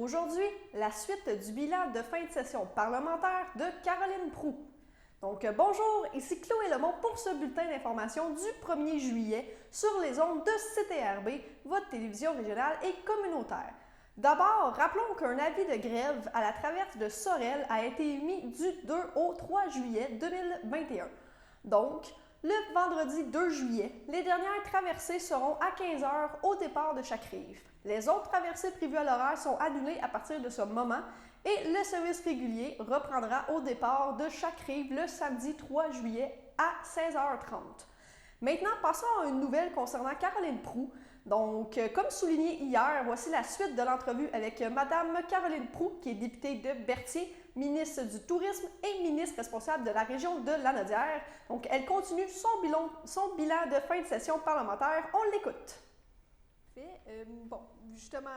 Aujourd'hui, la suite du bilan de fin de session parlementaire de Caroline Proulx. Donc, bonjour, ici Chloé Lemont pour ce bulletin d'information du 1er juillet sur les ondes de CTRB, votre télévision régionale et communautaire. D'abord, rappelons qu'un avis de grève à la traverse de Sorel a été émis du 2 au 3 juillet 2021. Donc, le vendredi 2 juillet, les dernières traversées seront à 15 h au départ de chaque rive. Les autres traversées prévues à l'horaire sont annulées à partir de ce moment et le service régulier reprendra au départ de chaque rive le samedi 3 juillet à 16h30. Maintenant, passons à une nouvelle concernant Caroline Proulx. Donc, comme souligné hier, voici la suite de l'entrevue avec Mme Caroline Proulx, qui est députée de Berthier, ministre du Tourisme et ministre responsable de la région de Lanaudière. Donc, elle continue son bilan de fin de session parlementaire. On l'écoute. Bon, justement,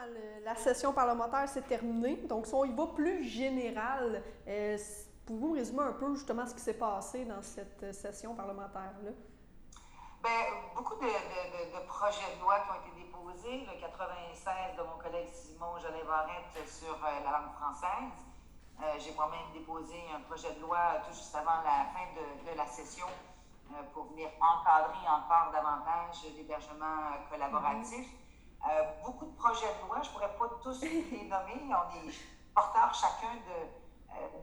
la session parlementaire s'est terminée. Donc, si on y va plus général, pouvez-vous résumer un peu justement ce qui s'est passé dans cette session parlementaire-là? Bien, beaucoup de projets de loi qui ont été déposés. Le 96 de mon collègue Simon Jolin Barrette sur la langue française. J'ai moi-même déposé un projet de loi tout juste avant la fin de la session pour venir encadrer encore davantage l'hébergement collaboratif. Beaucoup de projets de loi, je ne pourrais pas tous les nommer. On est porteurs chacun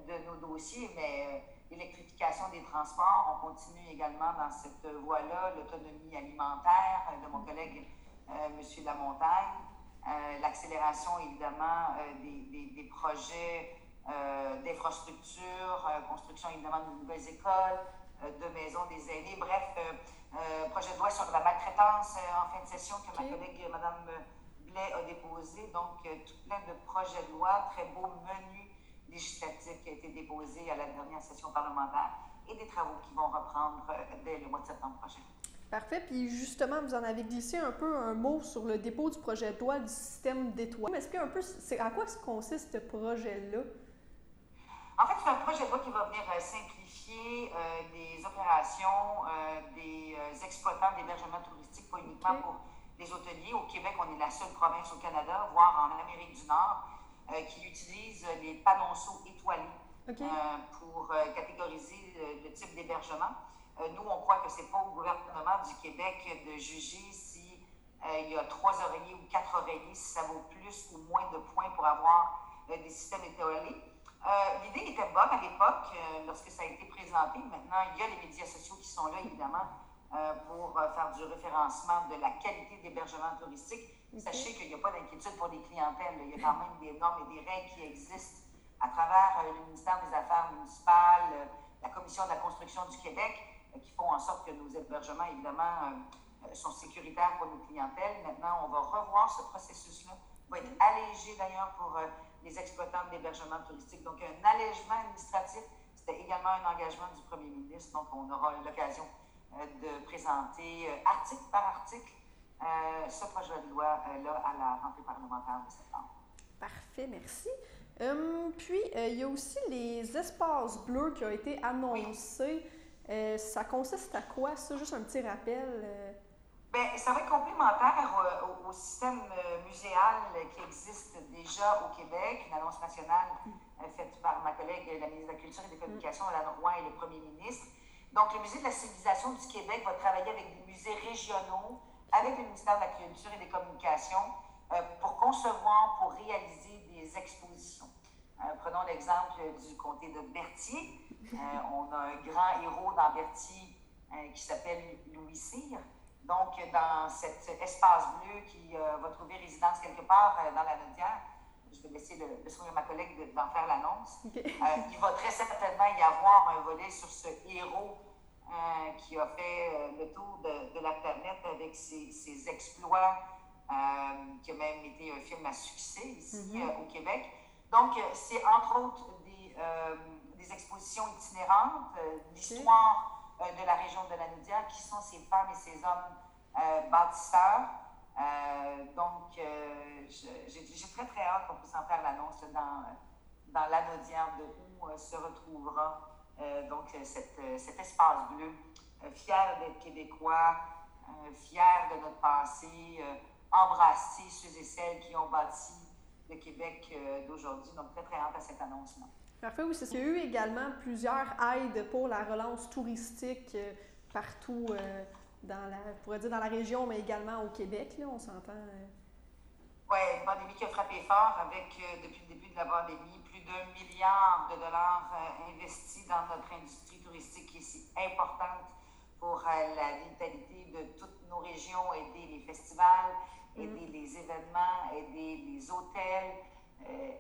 de nos dossiers, mais l'électrification des transports, on continue également dans cette voie-là, l'autonomie alimentaire de mon collègue M. Lamontagne, l'accélération évidemment des projets d'infrastructure, construction évidemment de nouvelles écoles, de maisons des aînés, bref, projet de loi sur la maltraitance en fin de session que ma collègue Mme Blais a déposé, donc tout plein de projets de loi, très beau menu législatif qui a été déposé à la dernière session parlementaire et des travaux qui vont reprendre dès le mois de septembre prochain. Parfait. Puis justement, vous en avez glissé un peu un mot sur le dépôt du projet de loi du système d'étoiles. Expliquez un peu à quoi consiste ce projet-là? En fait, c'est un projet de loi qui va venir simplifier les opérations des exploitants d'hébergement touristique, pas uniquement pour les hôteliers. Au Québec, on est la seule province au Canada, voire en Amérique du Nord, qui utilise les panonceaux étoilés pour catégoriser le type d'hébergement. Nous, on croit que ce n'est pas au gouvernement du Québec de juger si il y a 3 oreillers ou 4 oreillers, si ça vaut plus ou moins de points pour avoir des systèmes étoilés. L'idée était bonne à l'époque, lorsque ça a été présenté. Maintenant, il y a les médias sociaux qui sont là, évidemment, pour faire du référencement de la qualité d'hébergement touristique. Sachez qu'il n'y a pas d'inquiétude pour les clientèles. Il y a quand même des normes et des règles qui existent à travers le ministère des Affaires municipales, la Commission de la construction du Québec, qui font en sorte que nos hébergements, évidemment, sont sécuritaires pour nos clientèles. Maintenant, on va revoir ce processus-là. Il va être allégé d'ailleurs pour les exploitants d'hébergement touristique. Donc, un allègement administratif, c'était également un engagement du premier ministre. Donc, on aura l'occasion de présenter article par article ce projet de loi-là à la rentrée parlementaire de septembre. Parfait, merci. Puis, il y a aussi les espaces bleus qui ont été annoncés. Oui. Ça consiste à quoi, ça? Juste un petit rappel. Bien, ça va être complémentaire au système muséal qui existe déjà au Québec, une annonce nationale faite par ma collègue, la ministre de la Culture et des Communications, Mme Roy, et le premier ministre. Donc, le Musée de la civilisation du Québec va travailler avec des musées régionaux, avec le ministère de la Culture et des Communications, pour concevoir, pour réaliser des expositions. Prenons l'exemple du comté de Berthier. On a un grand héros dans Berthier qui s'appelle Louis Cyr. Donc, dans cet espace bleu qui va trouver résidence quelque part dans la Lanaudière, je vais laisser le soin de ma collègue d'en faire l'annonce. Il va très certainement y avoir un volet sur ce héros qui a fait le tour de la planète avec ses exploits, qui a même été un film à succès ici au Québec. Donc, c'est entre autres des expositions itinérantes, l'histoire de la région de la Lanaudière, qui sont ces femmes et ces hommes bâtisseurs. Donc, j'ai très, très hâte qu'on puisse en faire l'annonce dans la Lanaudière de où se retrouvera donc cet espace bleu. Fiers d'être québécois, fiers de notre passé, embrasser ceux et celles qui ont bâti de Québec d'aujourd'hui. Donc, très, très hâte à cette annonce-là. Parfait, oui, c'est ça. Il y a eu également plusieurs aides pour la relance touristique partout on pourrait dire dans la région, mais également au Québec, là, on s'entend. Oui, une pandémie qui a frappé fort avec, depuis le début de la pandémie, plus d'1 milliard de dollars investis dans notre industrie touristique qui est si importante pour la vitalité de toutes nos régions, aider les festivals, aider les événements, aider les hôtels,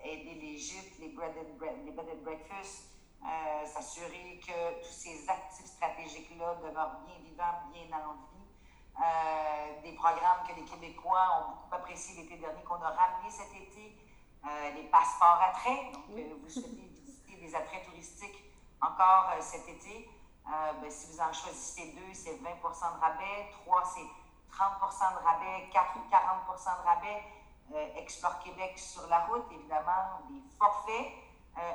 aider les gîtes, les bed and breakfast, s'assurer que tous ces actifs stratégiques-là demeurent bien vivants, bien en vie. Des programmes que les Québécois ont beaucoup apprécié l'été dernier, qu'on a ramenés cet été, les passeports attraits. Donc, vous souhaitez visiter des attraits touristiques encore cet été. Si vous en choisissez 2, c'est 20 de rabais. 3, c'est 30 de rabais. 4, 40 de rabais. Explore Québec sur la route, évidemment, des forfaits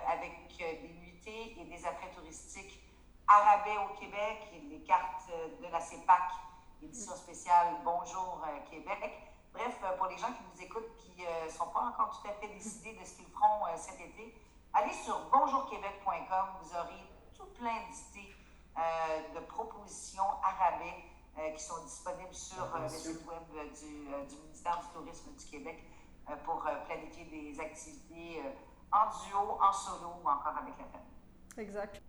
avec des nuitées et des attraits touristiques à rabais au Québec, et les cartes de la CEPAC, édition spéciale Bonjour Québec. Bref, pour les gens qui nous écoutent, qui ne sont pas encore tout à fait décidés de ce qu'ils feront cet été, allez sur bonjourquebec.com, vous aurez tout plein d'idées de propositions à rabais qui sont disponibles sur le site web du ministère du Tourisme du Québec pour planifier des activités en duo, en solo ou encore avec la famille. Exact.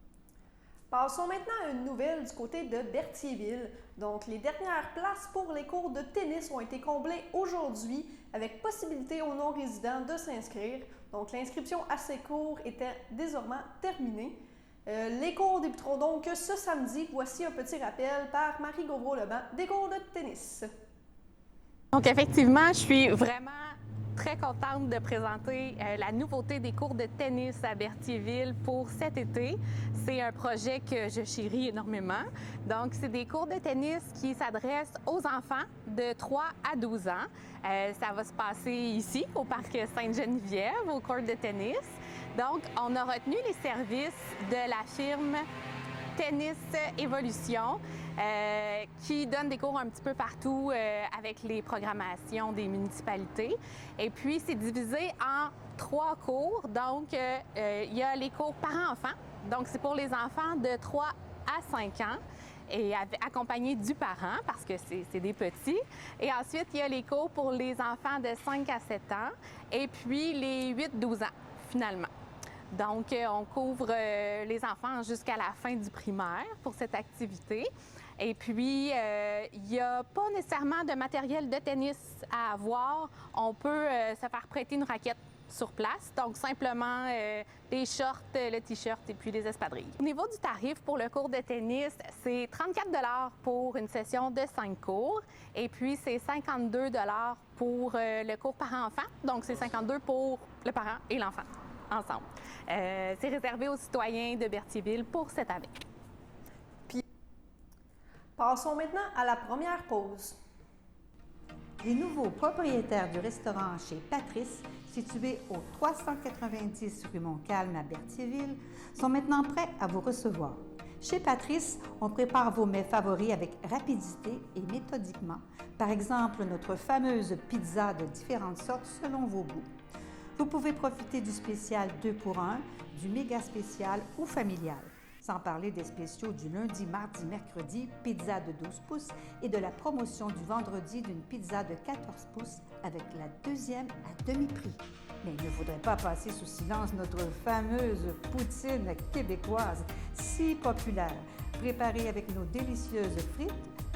Passons maintenant à une nouvelle du côté de Berthierville. Donc, les dernières places pour les cours de tennis ont été comblées aujourd'hui avec possibilité aux non-résidents de s'inscrire. Donc, l'inscription à ces cours était désormais terminée. Les cours débuteront donc ce samedi. Voici un petit rappel par Marie Gauvreau-Leban des cours de tennis. Donc, effectivement, je suis vraiment très contente de présenter la nouveauté des cours de tennis à Berthierville pour cet été. C'est un projet que je chéris énormément. Donc, c'est des cours de tennis qui s'adressent aux enfants de 3 à 12 ans. Ça va se passer ici, au Parc Sainte-Geneviève, au court de tennis. Donc, on a retenu les services de la firme Tennis Évolution, qui donne des cours un petit peu partout avec les programmations des municipalités. Et puis, c'est divisé en 3 cours. Donc, il y a les cours parents-enfants. Donc, c'est pour les enfants de 3 à 5 ans et accompagnés du parent parce que c'est des petits. Et ensuite, il y a les cours pour les enfants de 5 à 7 ans et puis les 8-12 ans, finalement. Donc, on couvre les enfants jusqu'à la fin du primaire pour cette activité. Et puis, il n'y a pas nécessairement de matériel de tennis à avoir. On peut se faire prêter une raquette sur place. Donc, simplement les shorts, le T-shirt et puis les espadrilles. Au niveau du tarif pour le cours de tennis, c'est 34 $ pour une session de 5 cours. Et puis, c'est 52 $ pour le cours parent-enfant. Donc, c'est 52 $ pour le parent et l'enfant ensemble. C'est réservé aux citoyens de Berthierville pour cette année. Puis, passons maintenant à la première pause. Les nouveaux propriétaires du restaurant chez Patrice, situé au 390 rue Montcalm à Berthierville, sont maintenant prêts à vous recevoir. Chez Patrice, on prépare vos mets favoris avec rapidité et méthodiquement. Par exemple, notre fameuse pizza de différentes sortes selon vos goûts. Vous pouvez profiter du spécial 2 pour 1, du méga spécial ou familial. Sans parler des spéciaux du lundi, mardi, mercredi, pizza de 12 pouces et de la promotion du vendredi d'une pizza de 14 pouces avec la deuxième à demi-prix. Mais il ne faudrait pas passer sous silence notre fameuse poutine québécoise si populaire, préparée avec nos délicieuses frites,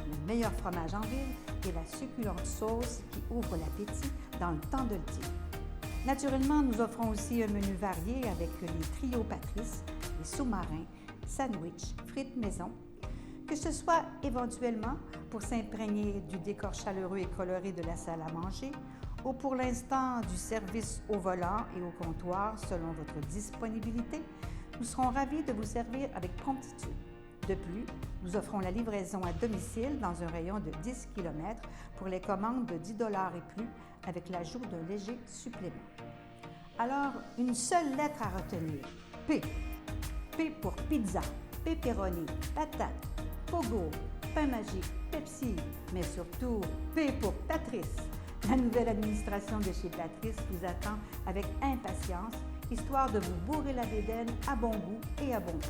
le meilleur fromage en ville et la succulente sauce qui ouvre l'appétit dans le temps de le dire. Naturellement, nous offrons aussi un menu varié avec les trios Patrice, les sous-marins, sandwich, frites maison, que ce soit éventuellement pour s'imprégner du décor chaleureux et coloré de la salle à manger ou pour l'instant du service au volant et au comptoir selon votre disponibilité, nous serons ravis de vous servir avec promptitude. De plus, nous offrons la livraison à domicile dans un rayon de 10 km pour les commandes de 10 $ et plus avec l'ajout d'un léger supplément. Alors, une seule lettre à retenir, P. P pour pizza, pepperoni, patate, pogo, pain magique, Pepsi, mais surtout P pour Patrice. La nouvelle administration de chez Patrice vous attend avec impatience, histoire de vous bourrer la bédaine à bon goût et à bon prix.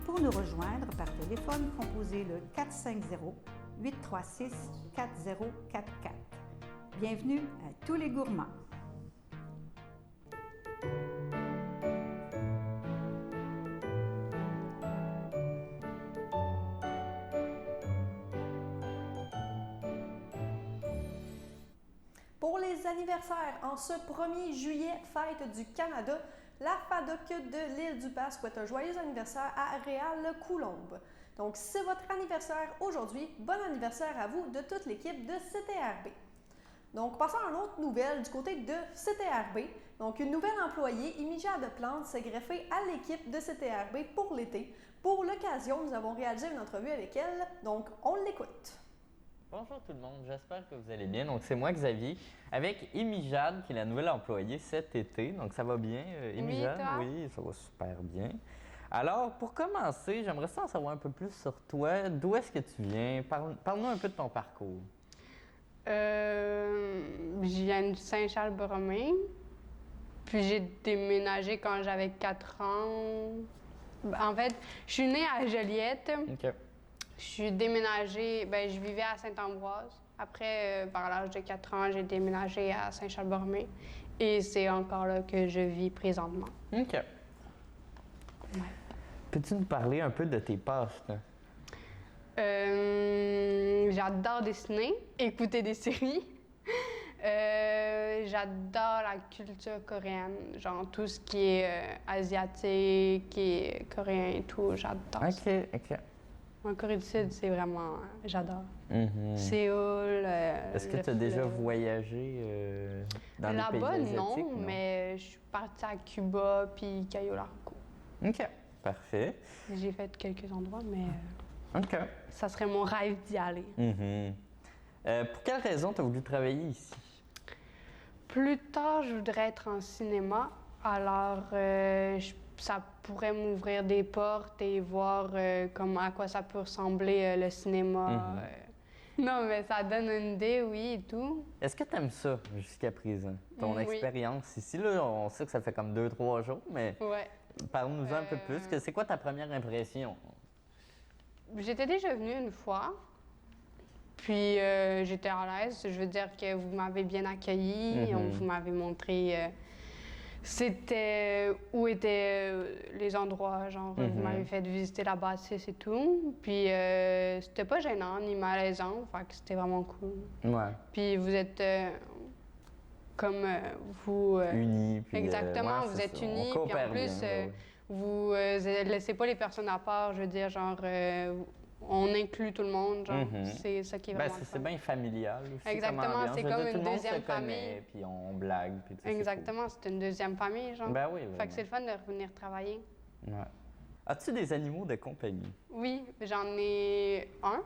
Pour nous rejoindre par téléphone, composez le 450-836-4044. Bienvenue à tous les gourmands. Pour les anniversaires, en ce 1er juillet, fête du Canada, la FADOC de l'île du Pas souhaite un joyeux anniversaire à Réal Coulombe. Donc, si c'est votre anniversaire aujourd'hui, bon anniversaire à vous de toute l'équipe de CTRB. Donc, passons à une autre nouvelle du côté de CTRB. Donc, une nouvelle employée, Imija de Plante, s'est greffée à l'équipe de CTRB pour l'été. Pour l'occasion, nous avons réalisé une entrevue avec elle, donc on l'écoute. Bonjour tout le monde, j'espère que vous allez bien. Donc c'est moi Xavier avec Amy Jade qui est la nouvelle employée cet été. Donc ça va bien, Amy Jade? Oui, ça va super bien. Alors pour commencer, j'aimerais en savoir un peu plus sur toi. D'où est-ce que tu viens? Parle-nous un peu de ton parcours. Je viens de Saint-Charles-Borromée. Puis j'ai déménagé quand j'avais 4 ans. En fait, je suis née à Joliette. OK. Je suis déménagée, je vivais à Saint-Ambroise. Après, par l'âge de 4 ans, j'ai déménagé à Saint-Charles-Borromée. Et c'est encore là que je vis présentement. OK. Ouais. Peux-tu nous parler un peu de tes passes? J'adore dessiner, écouter des séries. J'adore la culture coréenne, genre tout ce qui est asiatique et coréen et tout, j'adore ça. OK. En Corée du Sud, c'est vraiment... j'adore. Mm-hmm. Séoul, est-ce que tu as déjà voyagé dans les pays là-bas, asiatiques? non, mais je suis partie à Cuba puis Cayo Largo. OK, parfait. J'ai fait quelques endroits, mais OK. ça serait mon rêve d'y aller. Mm-hmm. Pour quelle raison tu as voulu travailler ici? Plus tard, je voudrais être en cinéma, alors ça pourrait m'ouvrir des portes et voir à quoi ça peut ressembler le cinéma. Non, mais ça donne une idée, oui, et tout. Est-ce que tu aimes ça jusqu'à présent, ton Oui. expérience ici? Là, on sait que ça fait comme 2-3 jours, mais Ouais. parle-nous un peu plus. C'est quoi ta première impression? J'étais déjà venue une fois, puis j'étais à l'aise. Je veux dire que vous m'avez bien accueilli, vous m'avez montré où étaient les endroits, genre vous m'avez fait visiter la bâtisse et tout. Puis c'était pas gênant ni malaisant, fait que c'était vraiment cool. Ouais. Puis vous êtes comme vous... Unis. Puis, exactement, ouais, vous c'est êtes ça. On unis, puis coopère en plus, bien, ouais. vous laissez pas les personnes à part, je veux dire, genre, on inclut tout le monde, genre, c'est ça qui est vraiment c'est bien familial aussi. Exactement, c'est comme une deuxième famille. Connaît, puis on blague. Puis, Exactement, c'est une deuxième famille, genre. Ben oui, fait que c'est le fun de revenir travailler. Ouais. As-tu des animaux de compagnie? Oui, j'en ai un.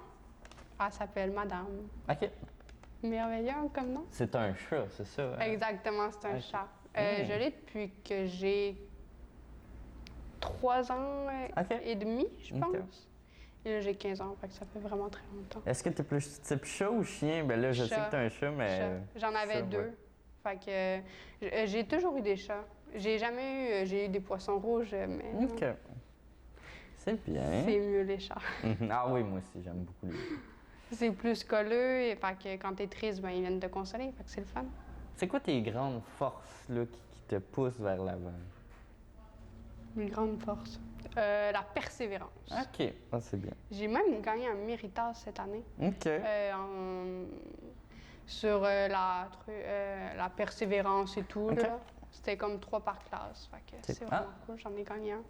Elle s'appelle Madame. OK. Merveilleux comme nom. C'est un chat, c'est ça? Hein? Exactement, c'est un Ok. chat. Je l'ai depuis que j'ai 3 ans et demi, je pense. Ok. Et là, j'ai 15 ans, fait que ça fait vraiment très longtemps. Est-ce que tu es plus type chat ou chien? Ben là, je sais que tu as un chat, mais... Chat. J'en avais chat, 2. ouais. Fait que j'ai toujours eu des chats. J'ai jamais eu... j'ai eu des poissons rouges, mais non. OK. C'est bien. C'est mieux les chats. Ah oui, moi aussi, j'aime beaucoup les chats. C'est plus colleux, et fait que quand t'es triste, ben, ils viennent te consoler, fait que c'est le fun. C'est quoi tes grandes forces là, qui te poussent vers l'avant? Une grande force. La persévérance. OK, ah, c'est bien. J'ai même gagné un Méritas cette année. OK. Sur la persévérance et tout. Ok. Là. C'était comme 3 par classe. Fait que c'est vraiment cool, j'en ai gagné un.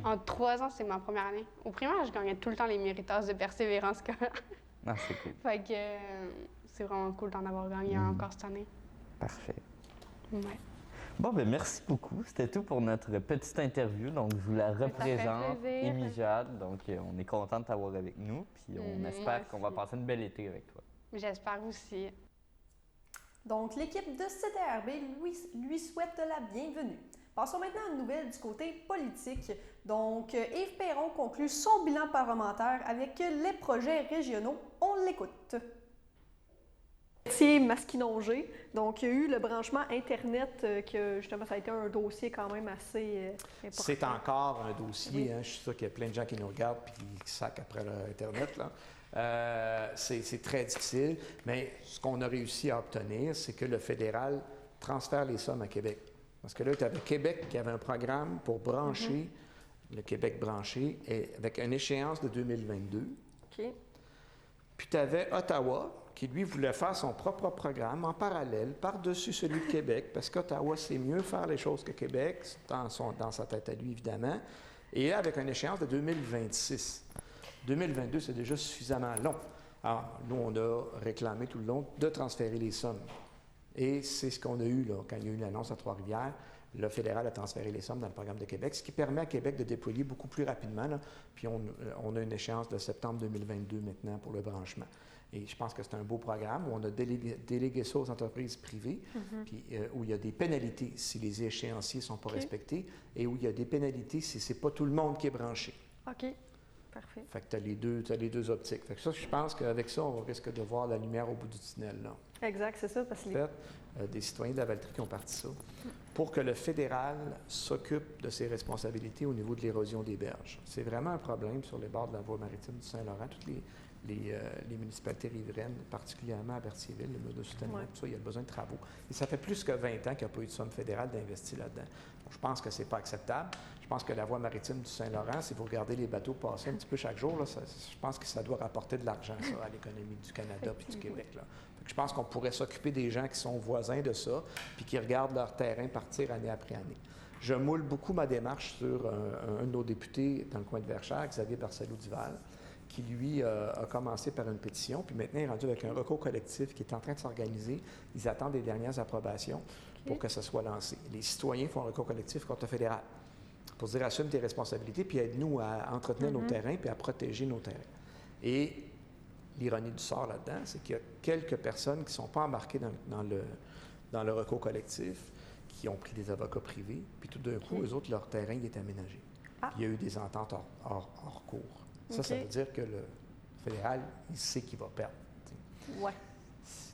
En 3 ans, c'est ma première année. Au primaire, je gagnais tout le temps les Méritas de persévérance scolaire. Ah, c'est cool. Fait que c'est vraiment cool d'en avoir gagné un encore cette année. Parfait. Ouais. Bon, ben merci beaucoup. C'était tout pour notre petite interview. Donc, je vous la fait représente, plaisir. Amy Jade. Donc, on est content de t'avoir avec nous. Puis, on Moi espère qu'on va aussi. passer une belle été avec toi. J'espère aussi. Donc, l'équipe de CTRB lui souhaite la bienvenue. Passons maintenant à une nouvelle du côté politique. Donc, Yves Perron conclut son bilan parlementaire avec les projets régionaux. On l'écoute. Masquinongé. Donc, il y a eu le branchement Internet, que justement, ça a été un dossier quand même assez important. C'est encore un dossier. Oui. Hein, je suis sûr qu'il y a plein de gens qui nous regardent et qui sacent après l'Internet. C'est très difficile, mais ce qu'on a réussi à obtenir, c'est que le fédéral transfère les sommes à Québec. Parce que là, tu avais Québec qui avait un programme pour brancher, le Québec branché, et avec une échéance de 2022. OK. Puis tu avais Ottawa, qui lui voulait faire son propre programme en parallèle, par-dessus celui de Québec, parce qu'Ottawa sait mieux faire les choses que Québec, dans sa tête à lui, évidemment, et avec une échéance de 2026. 2022, c'est déjà suffisamment long. Alors, nous, on a réclamé tout le long de transférer les sommes. Et c'est ce qu'on a eu là, quand il y a eu l'annonce à Trois-Rivières. Le fédéral a transféré les sommes dans le programme de Québec, ce qui permet à Québec de déployer beaucoup plus rapidement. Là. Puis on a une échéance de septembre 2022 maintenant pour le branchement. Et je pense que c'est un beau programme où on a délégué ça aux entreprises privées, puis, où il y a des pénalités si les échéanciers ne sont pas respectés et où il y a des pénalités si ce n'est pas tout le monde qui est branché. OK. Parfait. Fait que tu as les deux optiques. Fait que ça, je pense qu'avec ça, on risque de voir la lumière au bout du tunnel. Là. Exact, c'est ça. Parce que En fait, des citoyens de la Valtrie qui ont parti ça pour que le fédéral s'occupe de ses responsabilités au niveau de l'érosion des berges. C'est vraiment un problème sur les bords de la voie maritime du Saint-Laurent. Toutes les municipalités riveraines, particulièrement à Berthierville, le Meudon-Soutenois, tout ça, il y a besoin de travaux. Et ça fait plus que 20 ans qu'il n'y a pas eu de somme fédérale d'investir là-dedans. Donc, je pense que ce n'est pas acceptable. Je pense que la voie maritime du Saint-Laurent, si vous regardez les bateaux passer un petit peu chaque jour, là, je pense que ça doit rapporter de l'argent, ça, à l'économie du Canada et du Québec. Là. Je pense qu'on pourrait s'occuper des gens qui sont voisins de ça puis qui regardent leur terrain partir année après année. Je moule beaucoup ma démarche sur un de nos députés dans le coin de Verchères, Xavier Barcelo-Duval, qui, lui, a commencé par une pétition, puis maintenant, il est rendu avec un recours collectif qui est en train de s'organiser. Ils attendent les dernières approbations pour que ça soit lancé. Les citoyens font un recours collectif contre le fédéral pour dire assume tes responsabilités, puis aide-nous à entretenir nos terrains, puis à protéger nos terrains. Et l'ironie du sort là-dedans, c'est qu'il y a quelques personnes qui ne sont pas embarquées dans le recours collectif, qui ont pris des avocats privés, puis tout d'un coup, eux autres, leur terrain il est aménagé. Puis il y a eu des ententes hors cours. Ça veut dire que le fédéral, il sait qu'il va perdre. Ouais.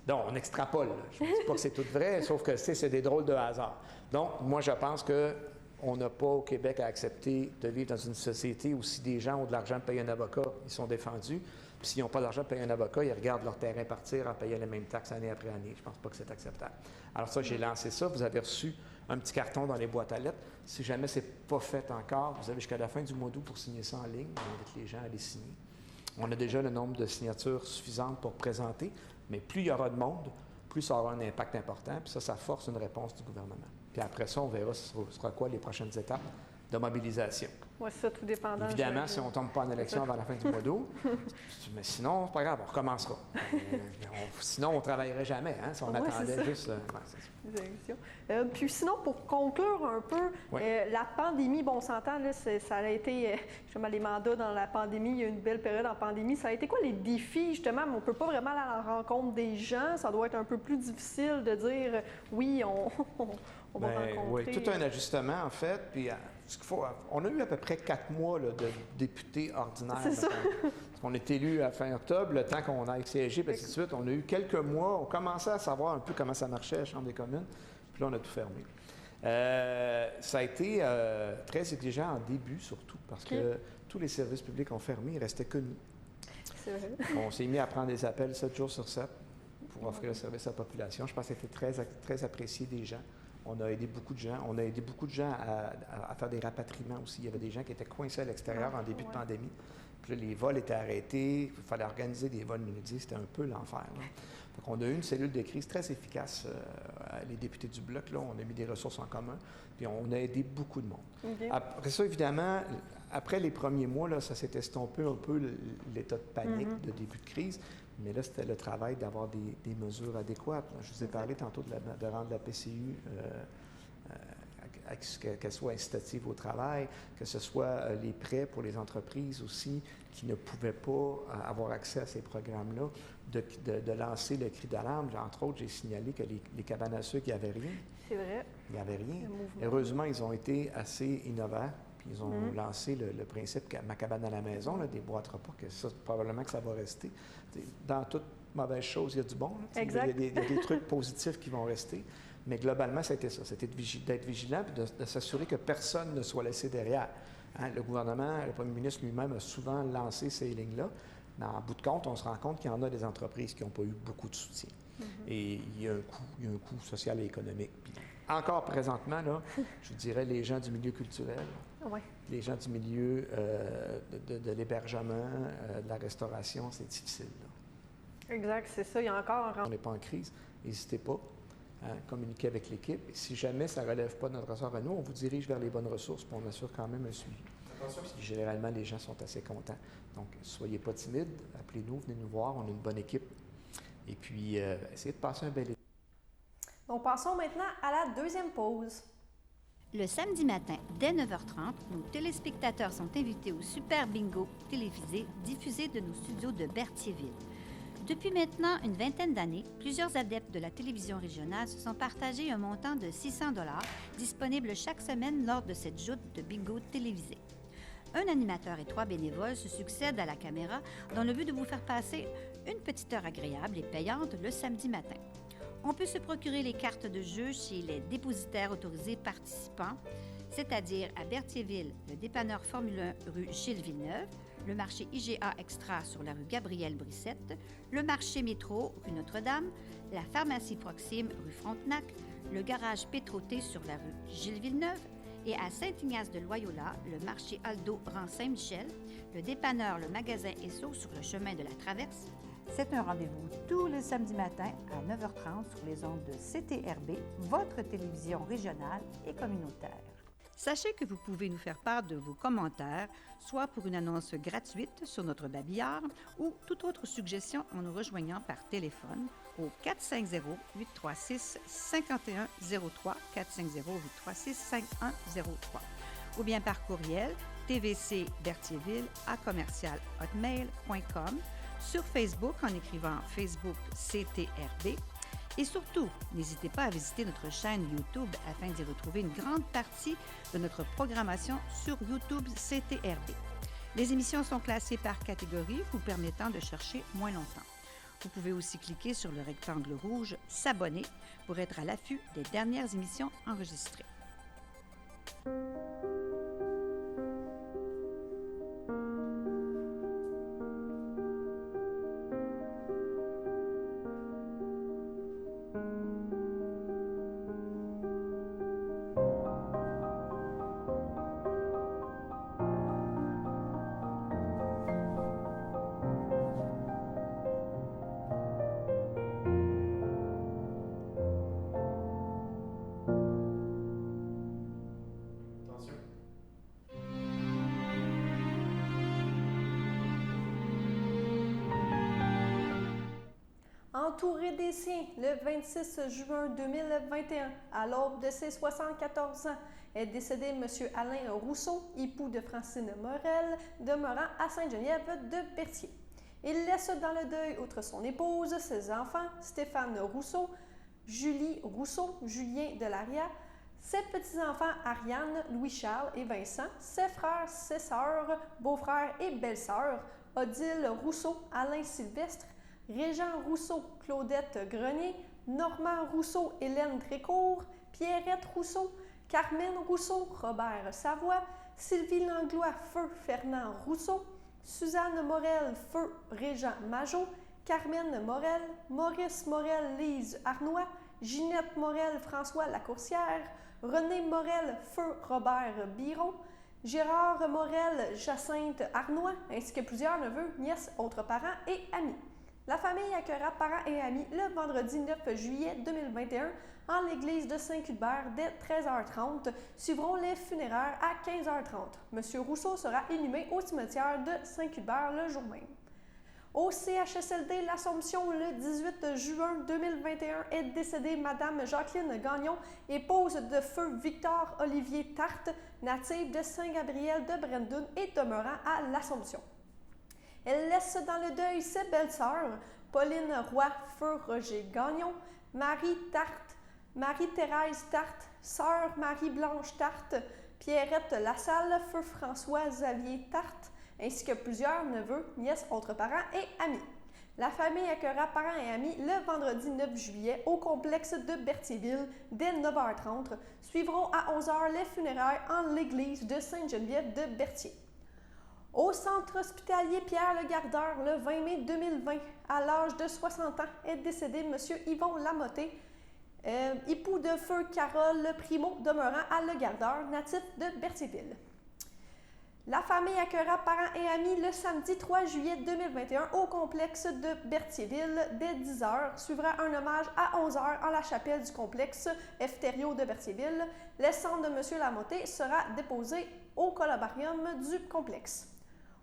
Donc, on extrapole. Là. Je ne dis pas que c'est tout vrai, sauf que c'est des drôles de hasard. Donc, moi, je pense qu'on n'a pas au Québec à accepter de vivre dans une société où si des gens ont de l'argent de payer un avocat, ils sont défendus. Puis s'ils n'ont pas d'argent de payer un avocat, ils regardent leur terrain partir en payant les mêmes taxes année après année. Je ne pense pas que c'est acceptable. Alors ça, j'ai lancé ça. Vous avez reçu un petit carton dans les boîtes à lettres. Si jamais ce n'est pas fait encore, vous avez jusqu'à la fin du mois d'août pour signer ça en ligne. On invite les gens à les signer. On a déjà le nombre de signatures suffisantes pour présenter, mais plus il y aura de monde, plus ça aura un impact important. Puis ça force une réponse du gouvernement. Puis après ça, on verra ce sera quoi les prochaines étapes de mobilisation. Oui, ça, tout dépendant. Évidemment, si on ne tombe pas en élection avant la fin du mois d'août, mais sinon, c'est pas grave, on recommencera. Sinon, on ne travaillerait jamais, hein, si on attendait juste... Puis sinon, pour conclure un peu, la pandémie, bon, on s'entend, là, ça a été, justement, les mandats dans la pandémie, il y a eu une belle période en pandémie. Ça a été quoi les défis, justement? On ne peut pas vraiment aller à la rencontre des gens. Ça doit être un peu plus difficile de dire, oui, on va rencontrer... Oui, tout un ajustement, en fait. Puis, on a eu à peu près 4 mois là, de députés ordinaires. C'est ça. Parce qu'on est élu à fin octobre, le temps qu'on a siégé, puis ainsi de suite. On a eu quelques mois, on commençait à savoir un peu comment ça marchait à la Chambre des communes, puis là, on a tout fermé. Ça a été très exigeant en début, surtout, parce que tous les services publics ont fermé, il ne restait que nous. C'est vrai. On s'est mis à prendre des appels 7 jours sur 7 pour offrir le service à la population. Je pense que c'était très apprécié des gens. On a aidé beaucoup de gens. On a aidé beaucoup de gens à faire des rapatriements aussi. Il y avait des gens qui étaient coincés à l'extérieur en début de pandémie. Puis là, les vols étaient arrêtés. Il fallait organiser des vols miniers. C'était un peu l'enfer. Donc, on a eu une cellule de crise très efficace. Les députés du Bloc, là, on a mis des ressources en commun. Puis on a aidé beaucoup de monde. Okay. Après ça, évidemment, après les premiers mois, là, ça s'est estompé un peu l'état de panique de début de crise. Mais là, c'était le travail d'avoir des mesures adéquates. Je vous ai parlé tantôt de rendre la PCU, qu'elle soit incitative au travail, que ce soit les prêts pour les entreprises aussi qui ne pouvaient pas avoir accès à ces programmes-là, de lancer le cri d'alarme. Entre autres, j'ai signalé que les cabanes à sucre, il n'y avait rien. C'est vrai. Il n'y avait rien. Heureusement, ils ont été assez innovants. Puis ils ont lancé le principe Ma cabane à la maison, là, des boîtes repas, que ça, probablement que ça va rester. Dans toute mauvaise chose, il y a du bon. Là, il y a des trucs positifs qui vont rester. Mais globalement, c'était ça. C'était d'être vigilant et de s'assurer que personne ne soit laissé derrière. Hein, le gouvernement, le premier ministre lui-même a souvent lancé ces lignes-là. Mais en bout de compte, on se rend compte qu'il y en a des entreprises qui n'ont pas eu beaucoup de soutien. Et il y a un coût social et économique. Puis, encore présentement, là, je vous dirais les gens du milieu culturel, les gens du milieu de l'hébergement, de la restauration, c'est difficile. Là. Exact, c'est ça. Il y a encore un On n'est pas en crise. N'hésitez pas à communiquer avec l'équipe. Et si jamais ça ne relève pas de notre ressort à nous, on vous dirige vers les bonnes ressources, puis on assure quand même un suivi. Puis, généralement, les gens sont assez contents. Donc, soyez pas timides, appelez-nous, venez nous voir, on a une bonne équipe. Et puis, essayez de passer un bel été. Donc, passons maintenant à la deuxième pause. Le samedi matin, dès 9h30, nos téléspectateurs sont invités au Super Bingo télévisé diffusé de nos studios de Berthierville. Depuis maintenant une vingtaine d'années, plusieurs adeptes de la télévision régionale se sont partagés un montant de 600 $ disponible chaque semaine lors de cette joute de bingo télévisé. Un animateur et 3 bénévoles se succèdent à la caméra dans le but de vous faire passer une petite heure agréable et payante le samedi matin. On peut se procurer les cartes de jeu chez les dépositaires autorisés participants, c'est-à-dire à Berthierville, le dépanneur Formule 1 rue Gilles Villeneuve, le marché IGA Extra sur la rue Gabrielle Brissette, le marché Métro rue Notre-Dame, la pharmacie Proxime rue Frontenac, le garage Pétroté sur la rue Gilles Villeneuve, et à Saint-Ignace de Loyola, le marché Aldo rang Saint-Michel, le dépanneur Le Magasin Esso sur le chemin de la Traverse. C'est un rendez-vous tous les samedis matins à 9h30 sur les ondes de CTRB, votre télévision régionale et communautaire. Sachez que vous pouvez nous faire part de vos commentaires, soit pour une annonce gratuite sur notre babillard ou toute autre suggestion en nous rejoignant par téléphone au 450-836-5103, 450-836-5103, ou bien par courriel tvcberthierville@hotmail.com, sur Facebook en écrivant Facebook CTRB. Et surtout, n'hésitez pas à visiter notre chaîne YouTube afin d'y retrouver une grande partie de notre programmation sur YouTube CTRB. Les émissions sont classées par catégorie, vous permettant de chercher moins longtemps. Vous pouvez aussi cliquer sur le rectangle rouge « S'abonner » pour être à l'affût des dernières émissions enregistrées. Entouré des siens, le 26 juin 2021, à l'aube de ses 74 ans, est décédé M. Alain Rousseau, époux de Francine Morel, demeurant à Sainte-Geneviève de Berthier. Il laisse dans le deuil, outre son épouse, ses enfants, Stéphane Rousseau, Julie Rousseau, Julien Delaria, ses petits-enfants Ariane, Louis-Charles et Vincent, ses frères, ses sœurs, beaux-frères et belles-sœurs, Odile Rousseau, Alain Sylvestre, Régent Rousseau, Claudette Grenier, Normand Rousseau, Hélène Trécourt, Pierrette Rousseau, Carmen Rousseau, Robert Savoie, Sylvie Langlois, feu Fernand Rousseau, Suzanne Morel, feu Régent Majot, Carmen Morel, Maurice Morel, Lise Arnois, Ginette Morel, François Lacourcière, René Morel, feu Robert Biron, Gérard Morel, Jacinthe Arnois, ainsi que plusieurs neveux, nièces, autres parents et amis. La famille accueillera parents et amis le vendredi 9 juillet 2021 en l'église de Saint-Cuthbert dès 13h30. Suivront les funéraires à 15h30. M. Rousseau sera inhumé au cimetière de Saint-Cuthbert le jour même. Au CHSLD L'Assomption, le 18 juin 2021, est décédée Mme Jacqueline Gagnon, épouse de feu Victor Olivier Tarte, native de Saint-Gabriel de Brandon et demeurant à L'Assomption. Elle laisse dans le deuil ses belles-sœurs, Pauline Roy, feu Roger Gagnon, Marie Tarte, Marie-Thérèse Tarte, sœur Marie-Blanche Tarte, Pierrette Lassalle, feu François Xavier Tarte, ainsi que plusieurs neveux, nièces, autres parents et amis. La famille accueillera parents et amis le vendredi 9 juillet au complexe de Berthierville dès 9h30. Suivront à 11h les funérailles en l'église de Sainte-Geneviève de Berthier. Au centre hospitalier Pierre-le-Gardeur, le 20 mai 2020, à l'âge de 60 ans, est décédé M. Yvon Lamoté, époux de feu Carole Primo, demeurant à Le Gardeur, natif de Berthierville. La famille accueillera parents et amis le samedi 3 juillet 2021 au complexe de Berthierville dès 10h. Suivra un hommage à 11h en la chapelle du complexe Efterio de Berthierville. Le sang de M. Lamoté sera déposé au columbarium du complexe.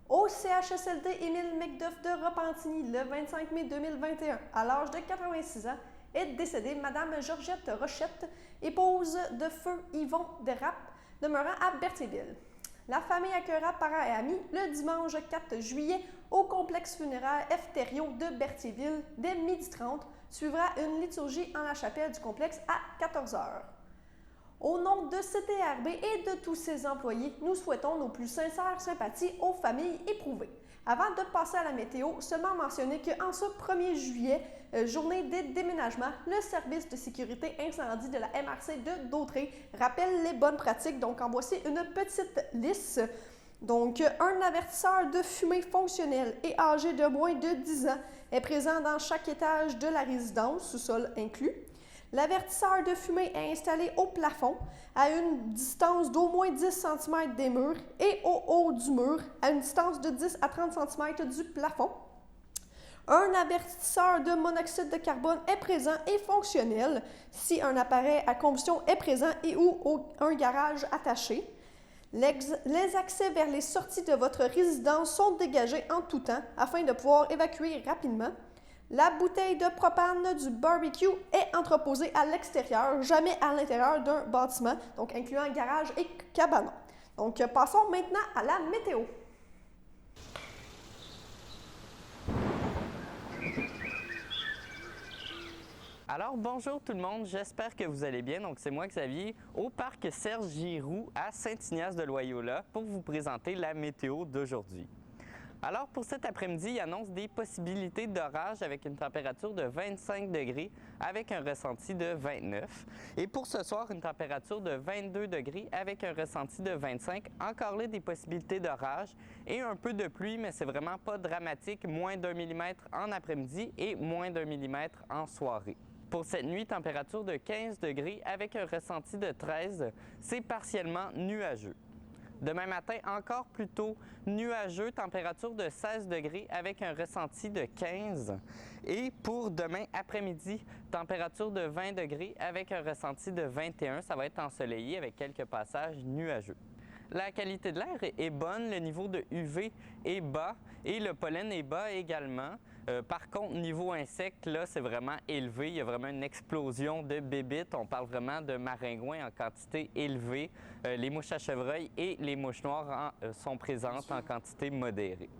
Au CHSLD Émile Macduff de Repentigny, le 25 mai 2021, à l'âge de 86 ans, est décédée Mme Georgette Rochette, épouse de feu Yvon Dérape, demeurant à Berthierville. La famille accueillera parents et amis le dimanche 4 juillet au complexe funéraire Efterio de Berthierville dès 12h30. Suivra une liturgie en la chapelle du complexe à 14h. Au nom de CTRB et de tous ses employés, nous souhaitons nos plus sincères sympathies aux familles éprouvées. Avant de passer à la météo, seulement mentionner qu'en ce 1er juillet, journée des déménagements, le service de sécurité incendie de la MRC de Dautré rappelle les bonnes pratiques. Donc, en voici une petite liste. Donc, un avertisseur de fumée fonctionnel et âgé de moins de 10 ans est présent dans chaque étage de la résidence, sous-sol inclus. L'avertisseur de fumée est installé au plafond, à une distance d'au moins 10 cm des murs et au haut du mur, à une distance de 10 à 30 cm du plafond. Un avertisseur de monoxyde de carbone est présent et fonctionnel si un appareil à combustion est présent et ou un garage attaché. Les accès vers les sorties de votre résidence sont dégagés en tout temps afin de pouvoir évacuer rapidement. La bouteille de propane du barbecue est entreposée à l'extérieur, jamais à l'intérieur d'un bâtiment, donc incluant garage et cabanon. Donc, passons maintenant à la météo. Alors, bonjour tout le monde, j'espère que vous allez bien. Donc, c'est moi, Xavier, au parc Serge Giroux à Saint-Ignace-de-Loyola pour vous présenter la météo d'aujourd'hui. Alors, pour cet après-midi, il annonce des possibilités d'orage avec une température de 25 degrés avec un ressenti de 29. Et pour ce soir, une température de 22 degrés avec un ressenti de 25. Encore là, des possibilités d'orage et un peu de pluie, mais c'est vraiment pas dramatique. Moins d'1 millimètre en après-midi et moins d'1 millimètre en soirée. Pour cette nuit, température de 15 degrés avec un ressenti de 13. C'est partiellement nuageux. Demain matin, encore plutôt nuageux, température de 16 degrés avec un ressenti de 15. Et pour demain après-midi, température de 20 degrés avec un ressenti de 21. Ça va être ensoleillé avec quelques passages nuageux. La qualité de l'air est bonne, le niveau de UV est bas et le pollen est bas également. Par contre, niveau insectes, là, c'est vraiment élevé. Il y a vraiment une explosion de bébites. On parle vraiment de maringouins en quantité élevée. Les mouches à chevreuil et les mouches noires sont présentes en quantité modérée.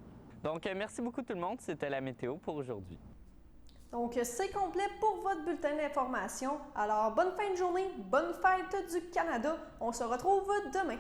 Donc, merci beaucoup tout le monde. C'était la météo pour aujourd'hui. Donc, c'est complet pour votre bulletin d'information. Alors, bonne fin de journée, bonne fête du Canada. On se retrouve demain.